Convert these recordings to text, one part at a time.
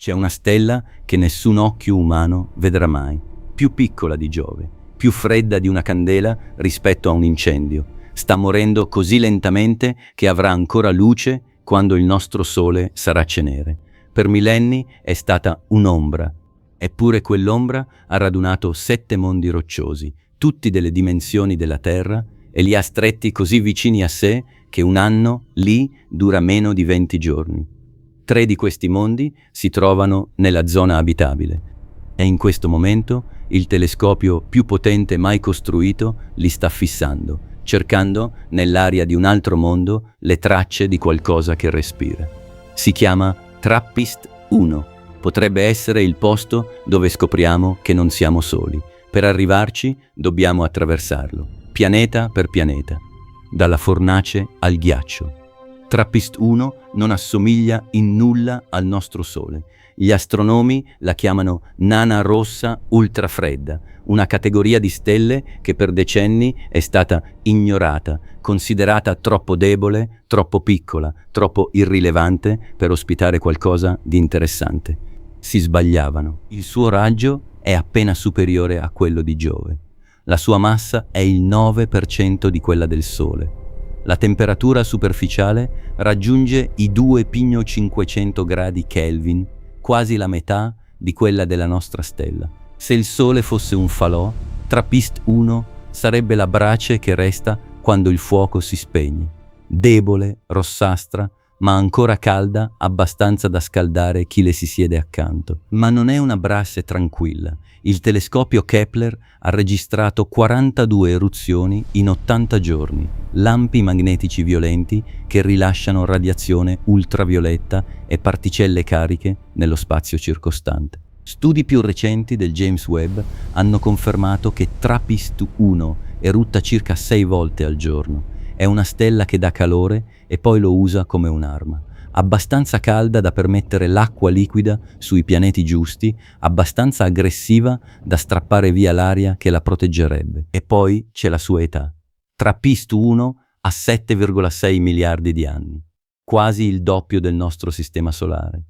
C'è una stella che nessun occhio umano vedrà mai, più piccola di Giove, più fredda di una candela rispetto a un incendio. Sta morendo così lentamente che avrà ancora luce quando il nostro Sole sarà cenere. Per millenni è stata un'ombra, eppure quell'ombra ha radunato 7 mondi rocciosi, tutti delle dimensioni della Terra, e li ha stretti così vicini a sé che un anno lì dura meno di 20 giorni. 3 di questi mondi si trovano nella zona abitabile e in questo momento il telescopio più potente mai costruito li sta fissando, cercando nell'aria di un altro mondo le tracce di qualcosa che respira. Si chiama TRAPPIST-1. Potrebbe essere il posto dove scopriamo che non siamo soli. Per arrivarci dobbiamo attraversarlo, pianeta per pianeta, dalla fornace al ghiaccio. TRAPPIST-1 non assomiglia in nulla al nostro Sole. Gli astronomi la chiamano nana rossa ultrafredda, una categoria di stelle che per decenni è stata ignorata, considerata troppo debole, troppo piccola, troppo irrilevante per ospitare qualcosa di interessante. Si sbagliavano. Il suo raggio è appena superiore a quello di Giove. La sua massa è il 9% di quella del Sole. La temperatura superficiale raggiunge i 2-500 gradi Kelvin, quasi la metà di quella della nostra stella. Se il Sole fosse un falò, TRAPPIST-1 sarebbe la brace che resta quando il fuoco si spegne. Debole, rossastra, ma ancora calda, abbastanza da scaldare chi le si siede accanto. Ma non è una brace tranquilla. Il telescopio Kepler ha registrato 42 eruzioni in 80 giorni, lampi magnetici violenti che rilasciano radiazione ultravioletta e particelle cariche nello spazio circostante. Studi più recenti del James Webb hanno confermato che TRAPPIST-1 erutta circa 6 volte al giorno. È una stella che dà calore e poi lo usa come un'arma. Abbastanza calda da permettere l'acqua liquida sui pianeti giusti, abbastanza aggressiva da strappare via l'aria che la proteggerebbe. E poi c'è la sua età. TRAPPIST-1 ha 7,6 miliardi di anni, quasi il doppio del nostro sistema solare.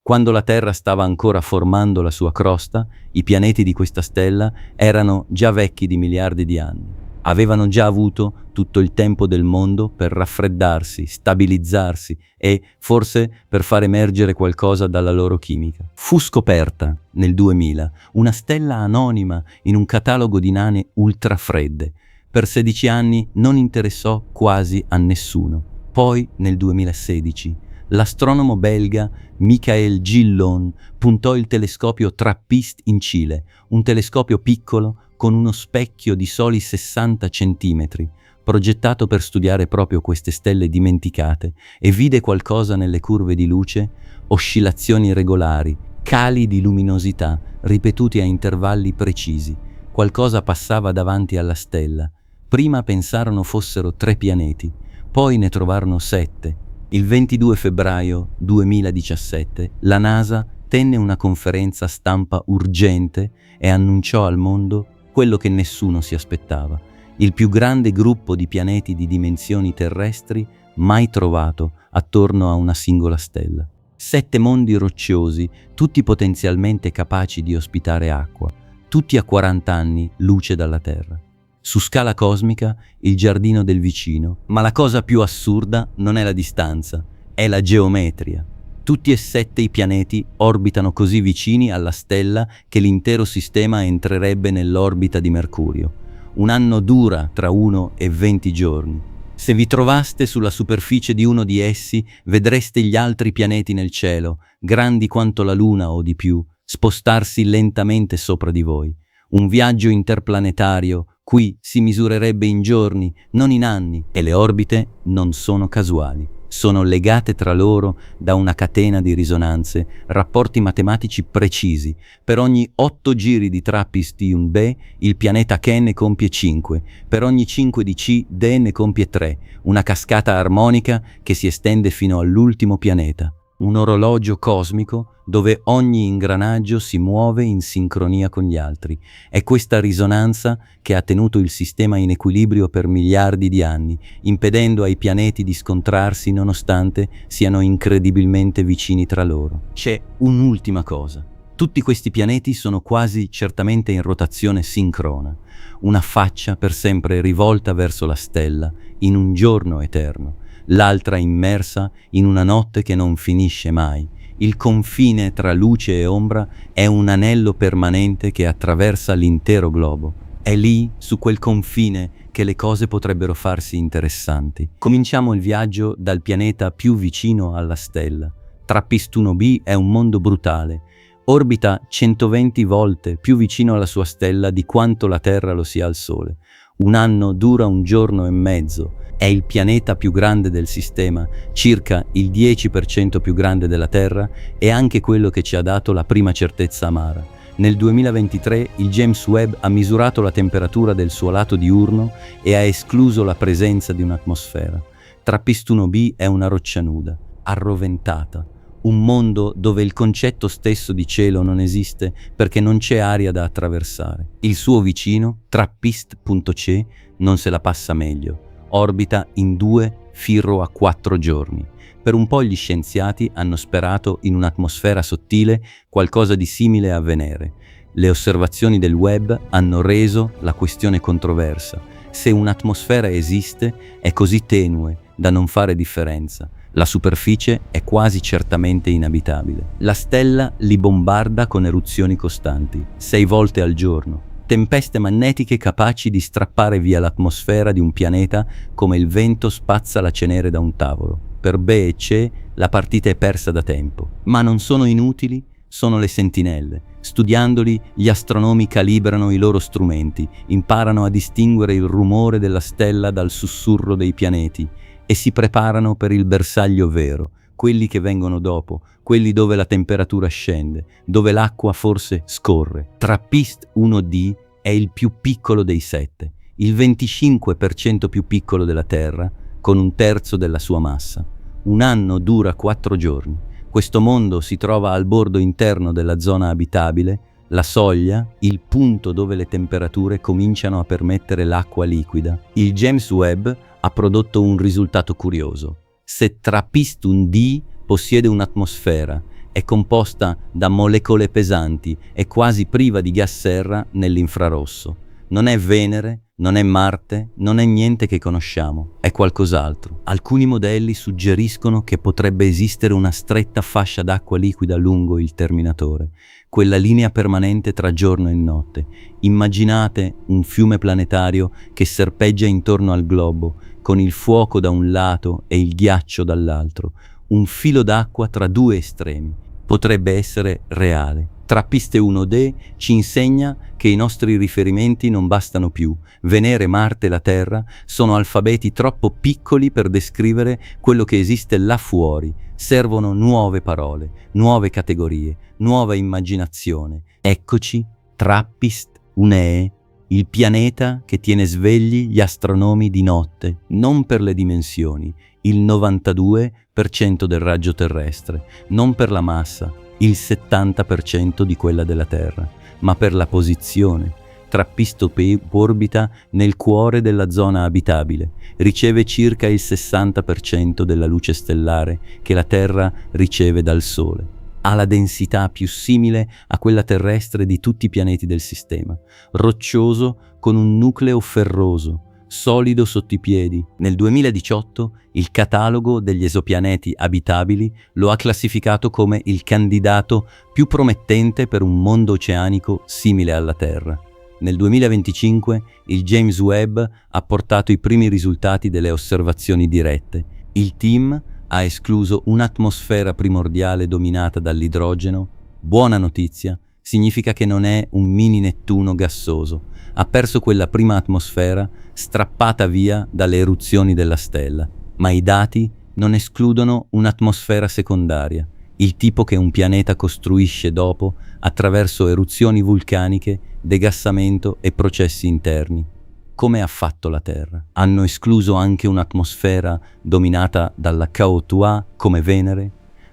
Quando la Terra stava ancora formando la sua crosta, i pianeti di questa stella erano già vecchi di miliardi di anni. Avevano già avuto tutto il tempo del mondo per raffreddarsi, stabilizzarsi e, forse, per far emergere qualcosa dalla loro chimica. Fu scoperta, nel 2000, una stella anonima in un catalogo di nane ultrafredde. Per 16 anni non interessò quasi a nessuno. Poi, nel 2016, l'astronomo belga Michael Gillon puntò il telescopio TRAPPIST in Cile, un telescopio piccolo con uno specchio di soli 60 centimetri, progettato per studiare proprio queste stelle dimenticate, e vide qualcosa nelle curve di luce, oscillazioni regolari, cali di luminosità ripetuti a intervalli precisi. Qualcosa passava davanti alla stella. Prima pensarono fossero 3 pianeti, poi ne trovarono 7. Il 22 febbraio 2017 la NASA tenne una conferenza stampa urgente e annunciò al mondo quello che nessuno si aspettava: il più grande gruppo di pianeti di dimensioni terrestri mai trovato attorno a una singola stella. 7 mondi rocciosi, tutti potenzialmente capaci di ospitare acqua, tutti a 40 anni luce dalla Terra. Su scala cosmica, il giardino del vicino, ma la cosa più assurda non è la distanza, è la geometria. Tutti e 7 i pianeti orbitano così vicini alla stella che l'intero sistema entrerebbe nell'orbita di Mercurio. Un anno dura tra 1 e 20 giorni. Se vi trovaste sulla superficie di uno di essi, vedreste gli altri pianeti nel cielo, grandi quanto la Luna o di più, spostarsi lentamente sopra di voi. Un viaggio interplanetario qui si misurerebbe in giorni, non in anni, e le orbite non sono casuali. Sono legate tra loro da una catena di risonanze, rapporti matematici precisi. Per ogni 8 giri di TRAPPIST-1b, il pianeta K ne compie 5. Per ogni 5 di C, D ne compie 3. Una cascata armonica che si estende fino all'ultimo pianeta. un orologio cosmico dove ogni ingranaggio si muove in sincronia con gli altri. È questa risonanza che ha tenuto il sistema in equilibrio per miliardi di anni, impedendo ai pianeti di scontrarsi nonostante siano incredibilmente vicini tra loro. C'è un'ultima cosa. Tutti questi pianeti sono quasi certamente in rotazione sincrona, una faccia per sempre rivolta verso la stella in un giorno eterno, l'altra immersa in una notte che non finisce mai. Il confine tra luce e ombra è un anello permanente che attraversa l'intero globo. È lì, su quel confine, che le cose potrebbero farsi interessanti. Cominciamo il viaggio dal pianeta più vicino alla stella. TRAPPIST-1b è un mondo brutale. Orbita 120 volte più vicino alla sua stella di quanto la Terra lo sia al Sole. Un anno dura un giorno e mezzo. È il pianeta più grande del sistema, circa il 10% più grande della Terra, e anche quello che ci ha dato la prima certezza amara. Nel 2023 il James Webb ha misurato la temperatura del suo lato diurno e ha escluso la presenza di un'atmosfera. TRAPPIST-1b è una roccia nuda, arroventata. Un mondo dove il concetto stesso di cielo non esiste perché non c'è aria da attraversare. Il suo vicino, TRAPPIST.c, non se la passa meglio. Orbita in 2-4 giorni. Per un po' gli scienziati hanno sperato in un'atmosfera sottile, qualcosa di simile a Venere. Le osservazioni del Webb hanno reso la questione controversa. Se un'atmosfera esiste, è così tenue da non fare differenza. La superficie è quasi certamente inabitabile. La stella li bombarda con eruzioni costanti, 6 volte al giorno. Tempeste magnetiche capaci di strappare via l'atmosfera di un pianeta come il vento spazza la cenere da un tavolo. Per B e C la partita è persa da tempo. Ma non sono inutili, sono le sentinelle. Studiandoli, gli astronomi calibrano i loro strumenti, imparano a distinguere il rumore della stella dal sussurro dei pianeti e si preparano per il bersaglio vero, quelli che vengono dopo, quelli dove la temperatura scende, dove l'acqua forse scorre. TRAPPIST-1d è il più piccolo dei 7, il 25% più piccolo della Terra, con un terzo della sua massa. Un anno dura 4 giorni. Questo mondo si trova al bordo interno della zona abitabile, la soglia, il punto dove le temperature cominciano a permettere l'acqua liquida. Il James Webb ha prodotto un risultato curioso. Se TRAPPIST-1d possiede un'atmosfera, è composta da molecole pesanti e quasi priva di gas serra nell'infrarosso. Non è Venere, non è Marte, non è niente che conosciamo, è qualcos'altro. Alcuni modelli suggeriscono che potrebbe esistere una stretta fascia d'acqua liquida lungo il terminatore, quella linea permanente tra giorno e notte. Immaginate un fiume planetario che serpeggia intorno al globo, con il fuoco da un lato e il ghiaccio dall'altro, un filo d'acqua tra due estremi. Potrebbe essere reale. TRAPPIST-1d ci insegna che i nostri riferimenti non bastano più. Venere, Marte e la Terra sono alfabeti troppo piccoli per descrivere quello che esiste là fuori. Servono nuove parole, nuove categorie, nuova immaginazione. Eccoci, TRAPPIST-1e, il pianeta che tiene svegli gli astronomi di notte, non per le dimensioni, il 92% del raggio terrestre, non per la massa, il 70% di quella della Terra, ma per la posizione. TRAPPIST-1 orbita nel cuore della zona abitabile, riceve circa il 60% della luce stellare che la Terra riceve dal Sole. Ha la densità più simile a quella terrestre di tutti i pianeti del sistema, roccioso con un nucleo ferroso, solido sotto i piedi. Nel 2018 il catalogo degli esopianeti abitabili lo ha classificato come il candidato più promettente per un mondo oceanico simile alla Terra. Nel 2025 il James Webb ha portato i primi risultati delle osservazioni dirette. Il team ha escluso un'atmosfera primordiale dominata dall'idrogeno. Buona notizia, significa che non è un mini Nettuno gassoso. Ha perso quella prima atmosfera strappata via dalle eruzioni della stella, ma i dati non escludono un'atmosfera secondaria, il tipo che un pianeta costruisce dopo attraverso eruzioni vulcaniche, degassamento e processi interni. Come ha fatto la Terra? Hanno escluso anche un'atmosfera dominata dalla CO2 come Venere?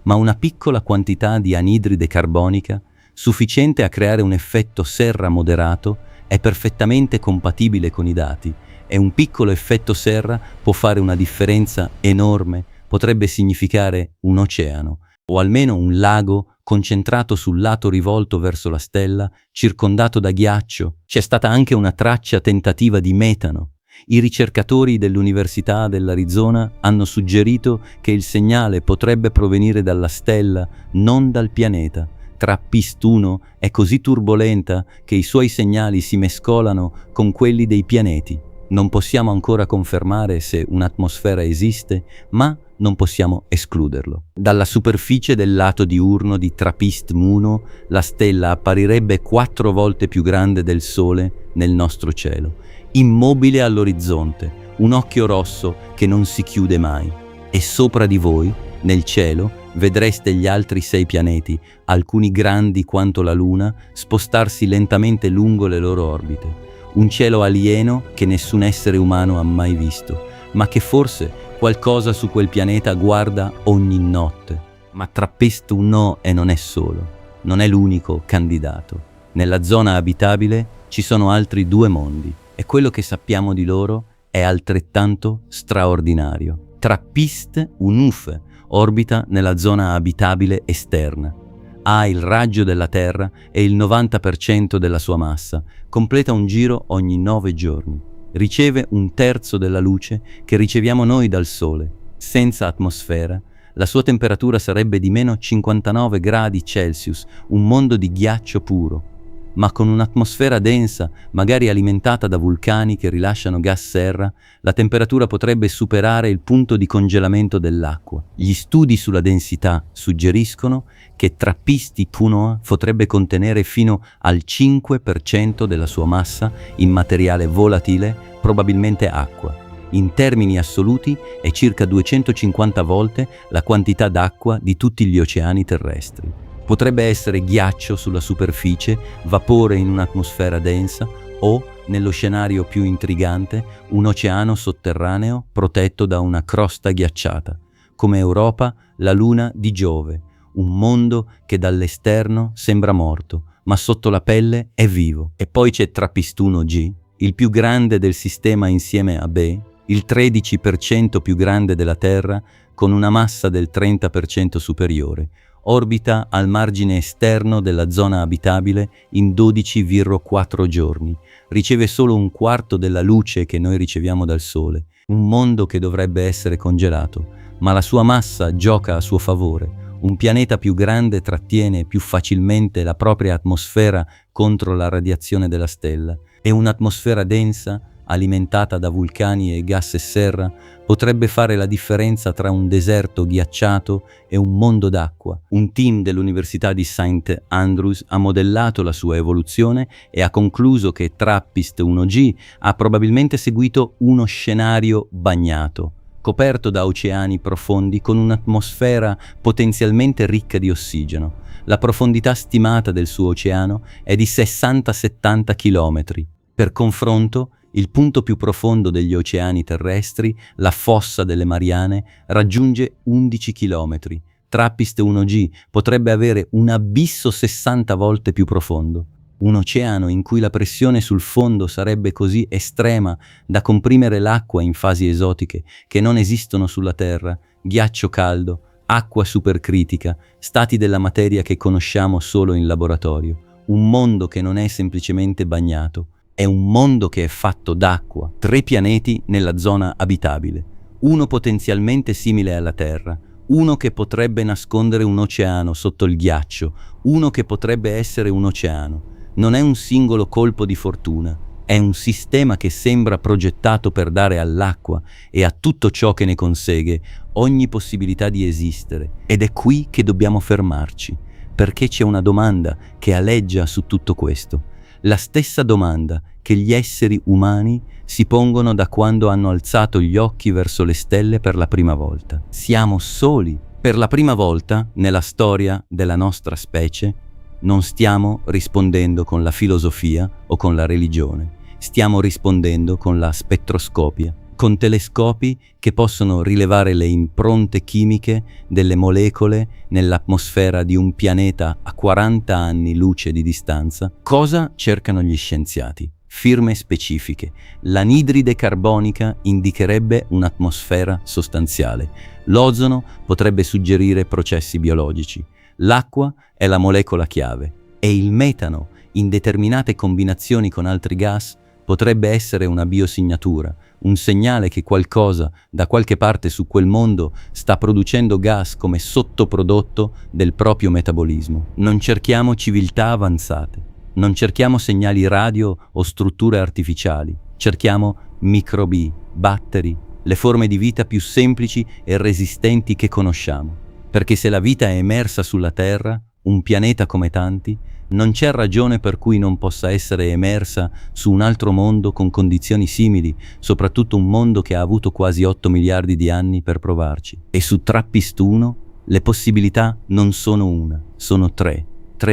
ma una piccola quantità di anidride carbonica, sufficiente a creare un effetto serra moderato, è perfettamente compatibile con i dati, e un piccolo effetto serra può fare una differenza enorme, potrebbe significare un oceano, o almeno un lago concentrato sul lato rivolto verso la stella, circondato da ghiaccio. C'è stata anche una traccia tentativa di metano. I ricercatori dell'Università dell'Arizona hanno suggerito che il segnale potrebbe provenire dalla stella, non dal pianeta. TRAPPIST-1 è così turbolenta che i suoi segnali si mescolano con quelli dei pianeti. Non possiamo ancora confermare se un'atmosfera esiste, ma non possiamo escluderlo. Dalla superficie del lato diurno di TRAPPIST-1, la stella apparirebbe 4 volte più grande del Sole nel nostro cielo, immobile all'orizzonte, un occhio rosso che non si chiude mai. E sopra di voi, nel cielo, vedreste gli altri 6 pianeti, alcuni grandi quanto la Luna, spostarsi lentamente lungo le loro orbite. Un cielo alieno che nessun essere umano ha mai visto, ma che forse qualcosa su quel pianeta guarda ogni notte. Ma TRAPPIST-1 e non è solo, non è l'unico candidato. Nella zona abitabile ci sono altri 2 mondi e quello che sappiamo di loro è altrettanto straordinario. TRAPPIST-1F orbita nella zona abitabile esterna. Ha il raggio della Terra e il 90% della sua massa, completa un giro ogni 9 giorni. Riceve 1/3 della luce che riceviamo noi dal Sole. Senza atmosfera, la sua temperatura sarebbe di meno 59 gradi Celsius, un mondo di ghiaccio puro. Ma con un'atmosfera densa, magari alimentata da vulcani che rilasciano gas serra, la temperatura potrebbe superare il punto di congelamento dell'acqua. Gli studi sulla densità suggeriscono che TRAPPIST-1 potrebbe contenere fino al 5% della sua massa in materiale volatile, probabilmente acqua. In termini assoluti è circa 250 volte la quantità d'acqua di tutti gli oceani terrestri. Potrebbe essere ghiaccio sulla superficie, vapore in un'atmosfera densa o, nello scenario più intrigante, un oceano sotterraneo protetto da una crosta ghiacciata, come Europa, la luna di Giove, un mondo che dall'esterno sembra morto, ma sotto la pelle è vivo. E poi c'è TRAPPIST-1G, il più grande del sistema insieme a Be, il 13% più grande della Terra, con una massa del 30% superiore. Orbita al margine esterno della zona abitabile in 12,4 giorni. Riceve solo 1/4 della luce che noi riceviamo dal Sole. Un mondo che dovrebbe essere congelato, ma la sua massa gioca a suo favore. Un pianeta più grande trattiene più facilmente la propria atmosfera contro la radiazione della stella, e un'atmosfera densa, alimentata da vulcani e gas serra, potrebbe fare la differenza tra un deserto ghiacciato e un mondo d'acqua. Un team dell'Università di St. Andrews ha modellato la sua evoluzione e ha concluso che TRAPPIST-1G ha probabilmente seguito uno scenario bagnato, coperto da oceani profondi con un'atmosfera potenzialmente ricca di ossigeno. La profondità stimata del suo oceano è di 60-70 chilometri. Per confronto, il punto più profondo degli oceani terrestri, la fossa delle Mariane, raggiunge 11 chilometri. TRAPPIST-1G potrebbe avere un abisso 60 volte più profondo. Un oceano in cui la pressione sul fondo sarebbe così estrema da comprimere l'acqua in fasi esotiche che non esistono sulla Terra, ghiaccio caldo, acqua supercritica, stati della materia che conosciamo solo in laboratorio. Un mondo che non è semplicemente bagnato, è un mondo che è fatto d'acqua. 3 pianeti nella zona abitabile, uno potenzialmente simile alla Terra, uno che potrebbe nascondere un oceano sotto il ghiaccio, uno che potrebbe essere un oceano. Non è un singolo colpo di fortuna, è un sistema che sembra progettato per dare all'acqua e a tutto ciò che ne consegue ogni possibilità di esistere. Ed è qui che dobbiamo fermarci, perché c'è una domanda che aleggia su tutto questo. La stessa domanda che gli esseri umani si pongono da quando hanno alzato gli occhi verso le stelle per la prima volta. Siamo soli. Per la prima volta nella storia della nostra specie non stiamo rispondendo con la filosofia o con la religione, stiamo rispondendo con la spettroscopia. con telescopi che possono rilevare le impronte chimiche delle molecole nell'atmosfera di un pianeta a 40 anni luce di distanza. Cosa cercano gli scienziati? Firme specifiche. L'anidride carbonica indicherebbe un'atmosfera sostanziale. L'ozono potrebbe suggerire processi biologici. L'acqua è la molecola chiave. E il metano, in determinate combinazioni con altri gas, potrebbe essere una biosignatura, un segnale che qualcosa da qualche parte su quel mondo sta producendo gas come sottoprodotto del proprio metabolismo. Non cerchiamo civiltà avanzate, non cerchiamo segnali radio o strutture artificiali, cerchiamo microbi, batteri, le forme di vita più semplici e resistenti che conosciamo. Perché se la vita è emersa sulla Terra, un pianeta come tanti, non c'è ragione per cui non possa essere emersa su un altro mondo con condizioni simili, soprattutto un mondo che ha avuto quasi 8 miliardi di anni per provarci. E su TRAPPIST-1 le possibilità non sono una, sono tre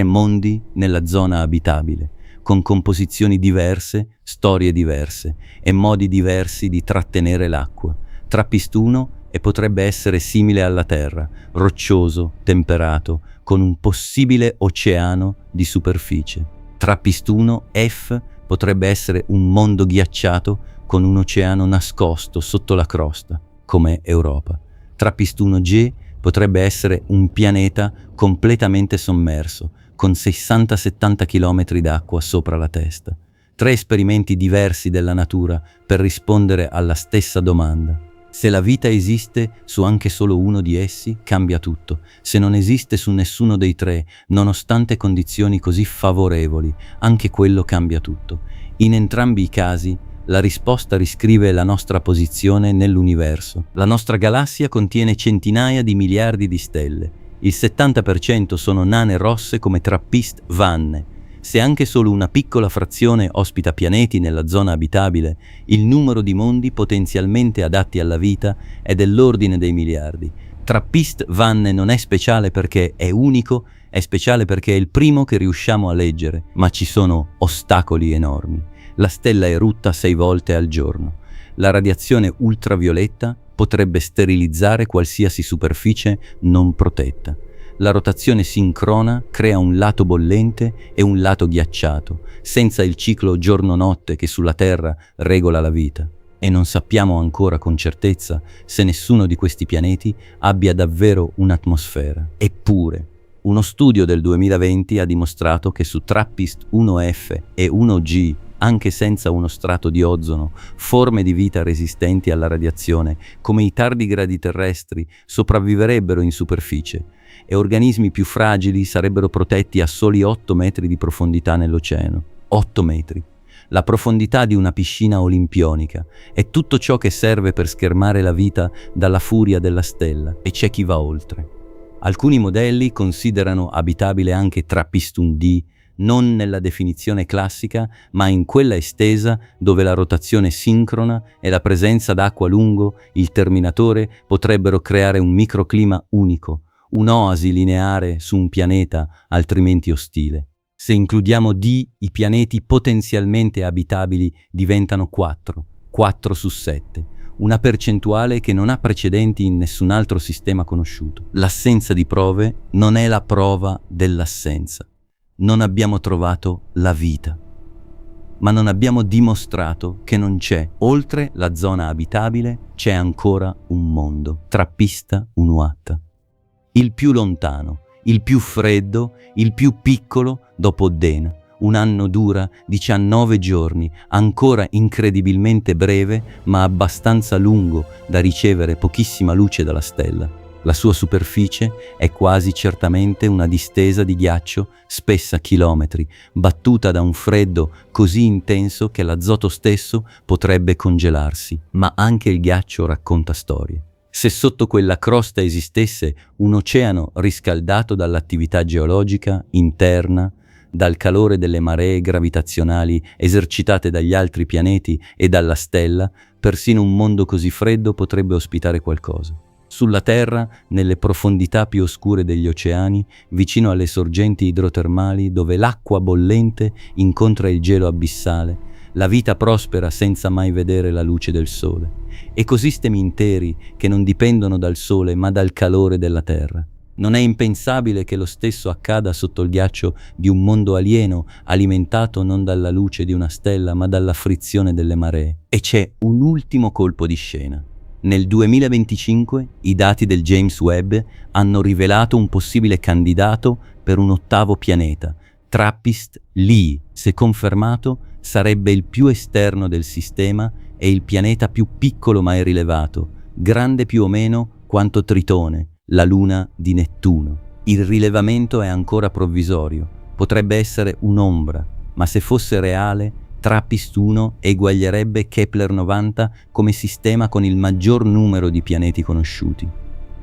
mondi nella zona abitabile, con composizioni diverse, storie diverse e modi diversi di trattenere l'acqua. TRAPPIST-1 potrebbe essere simile alla Terra, roccioso, temperato, con un possibile oceano di superficie. TRAPPIST-1F potrebbe essere un mondo ghiacciato con un oceano nascosto sotto la crosta, come Europa. TRAPPIST-1G potrebbe essere un pianeta completamente sommerso, con 60-70 km d'acqua sopra la testa. 3 esperimenti diversi della natura per rispondere alla stessa domanda. Se la vita esiste su anche solo uno di essi, cambia tutto. Se non esiste su nessuno dei 3, nonostante condizioni così favorevoli, anche quello cambia tutto. In entrambi i casi, la risposta riscrive la nostra posizione nell'universo. La nostra galassia contiene centinaia di miliardi di stelle. Il 70% sono nane rosse come TRAPPIST-1. Se anche solo una piccola frazione ospita pianeti nella zona abitabile, il numero di mondi potenzialmente adatti alla vita è dell'ordine dei miliardi. TRAPPIST-1 non è speciale perché è unico, è speciale perché è il primo che riusciamo a leggere, ma ci sono ostacoli enormi. La stella erutta 6 volte al giorno. La radiazione ultravioletta potrebbe sterilizzare qualsiasi superficie non protetta. La rotazione sincrona crea un lato bollente e un lato ghiacciato, senza il ciclo giorno-notte che sulla Terra regola la vita. E non sappiamo ancora con certezza se nessuno di questi pianeti abbia davvero un'atmosfera. Eppure, uno studio del 2020 ha dimostrato che su TRAPPIST-1F e 1G, anche senza uno strato di ozono, forme di vita resistenti alla radiazione, come i tardigradi terrestri, sopravviverebbero in superficie, e organismi più fragili sarebbero protetti a soli 8 metri di profondità nell'oceano. 8 metri. La profondità di una piscina olimpionica è tutto ciò che serve per schermare la vita dalla furia della stella, e c'è chi va oltre. Alcuni modelli considerano abitabile anche TRAPPIST-1D, non nella definizione classica, ma in quella estesa dove la rotazione sincrona e la presenza d'acqua lungo il terminatore potrebbero creare un microclima unico, un'oasi lineare su un pianeta altrimenti ostile. Se includiamo D, i pianeti potenzialmente abitabili diventano 4 su 7, una percentuale che non ha precedenti in nessun altro sistema conosciuto. L'assenza di prove non è la prova dell'assenza. Non abbiamo trovato la vita, ma non abbiamo dimostrato che non c'è. Oltre la zona abitabile c'è ancora un mondo. TRAPPIST-1H. Il più lontano, il più freddo, il più piccolo dopo Dena. Un anno dura 19 giorni, ancora incredibilmente breve, ma abbastanza lungo da ricevere pochissima luce dalla stella. La sua superficie è quasi certamente una distesa di ghiaccio spessa chilometri, battuta da un freddo così intenso che l'azoto stesso potrebbe congelarsi. Ma anche il ghiaccio racconta storie. Se sotto quella crosta esistesse un oceano riscaldato dall'attività geologica interna, dal calore delle maree gravitazionali esercitate dagli altri pianeti e dalla stella, persino un mondo così freddo potrebbe ospitare qualcosa. Sulla Terra, nelle profondità più oscure degli oceani, vicino alle sorgenti idrotermali dove l'acqua bollente incontra il gelo abissale, la vita prospera senza mai vedere la luce del sole. Ecosistemi interi che non dipendono dal sole ma dal calore della Terra. Non è impensabile che lo stesso accada sotto il ghiaccio di un mondo alieno, alimentato non dalla luce di una stella ma dalla frizione delle maree. E c'è un ultimo colpo di scena. Nel 2025 i dati del James Webb hanno rivelato un possibile candidato per un ottavo pianeta, TRAPPIST-L. Se confermato, sarebbe il più esterno del sistema e il pianeta più piccolo mai rilevato, grande più o meno quanto Tritone, la luna di Nettuno. Il rilevamento è ancora provvisorio, potrebbe essere un'ombra, ma se fosse reale, TRAPPIST-1 eguaglierebbe Kepler-90 come sistema con il maggior numero di pianeti conosciuti.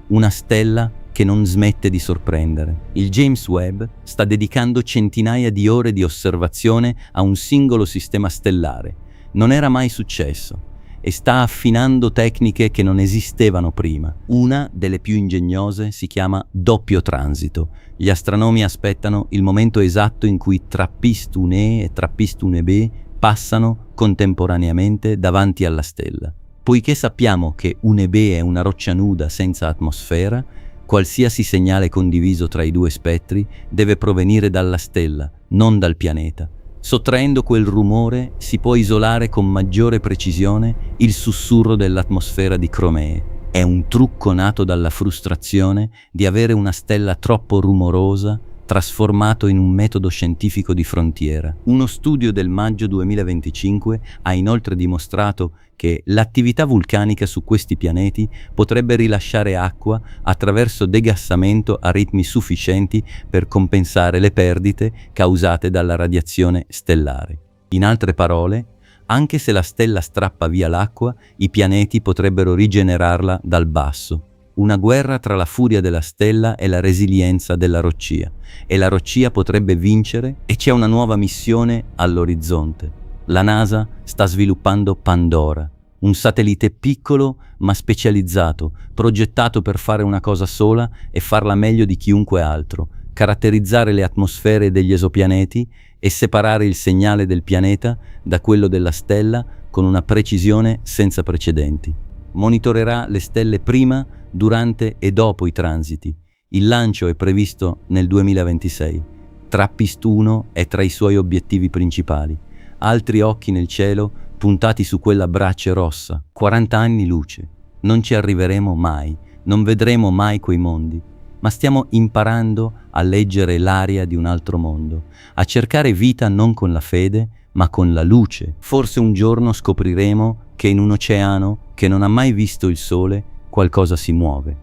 Una stella che non smette di sorprendere. Il James Webb sta dedicando centinaia di ore di osservazione a un singolo sistema stellare. Non era mai successo. E sta affinando tecniche che non esistevano prima. Una delle più ingegnose si chiama doppio transito. Gli astronomi aspettano il momento esatto in cui TRAPPIST-1e e TRAPPIST-1b passano contemporaneamente davanti alla stella. Poiché sappiamo che 1b è una roccia nuda senza atmosfera, qualsiasi segnale condiviso tra i due spettri deve provenire dalla stella, non dal pianeta. Sottraendo quel rumore si può isolare con maggiore precisione il sussurro dell'atmosfera di Cromee. È un trucco nato dalla frustrazione di avere una stella troppo rumorosa trasformato in un metodo scientifico di frontiera. Uno studio del maggio 2025 ha inoltre dimostrato che l'attività vulcanica su questi pianeti potrebbe rilasciare acqua attraverso degassamento a ritmi sufficienti per compensare le perdite causate dalla radiazione stellare. In altre parole, anche se la stella strappa via l'acqua, i pianeti potrebbero rigenerarla dal basso. Una guerra tra la furia della stella e la resilienza della roccia. E la roccia potrebbe vincere e c'è una nuova missione all'orizzonte. La NASA sta sviluppando Pandora, un satellite piccolo ma specializzato, progettato per fare una cosa sola e farla meglio di chiunque altro, caratterizzare le atmosfere degli esopianeti e separare il segnale del pianeta da quello della stella con una precisione senza precedenti. Monitorerà le stelle prima, durante e dopo i transiti. Il lancio è previsto nel 2026. TRAPPIST-1 è tra i suoi obiettivi principali. Altri occhi nel cielo puntati su quella brace rossa. 40 anni luce. Non ci arriveremo mai, non vedremo mai quei mondi, ma stiamo imparando a leggere l'aria di un altro mondo, a cercare vita non con la fede, ma con la luce. Forse un giorno scopriremo che in un oceano che non ha mai visto il sole qualcosa si muove.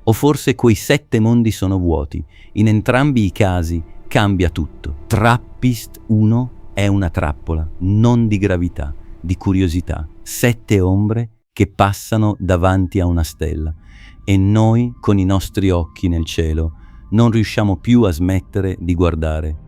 O forse quei 7 mondi sono vuoti. In entrambi i casi cambia tutto. TRAPPIST-1 è una trappola, non di gravità, di curiosità. 7 ombre che passano davanti a una stella. E noi, con i nostri occhi nel cielo, non riusciamo più a smettere di guardare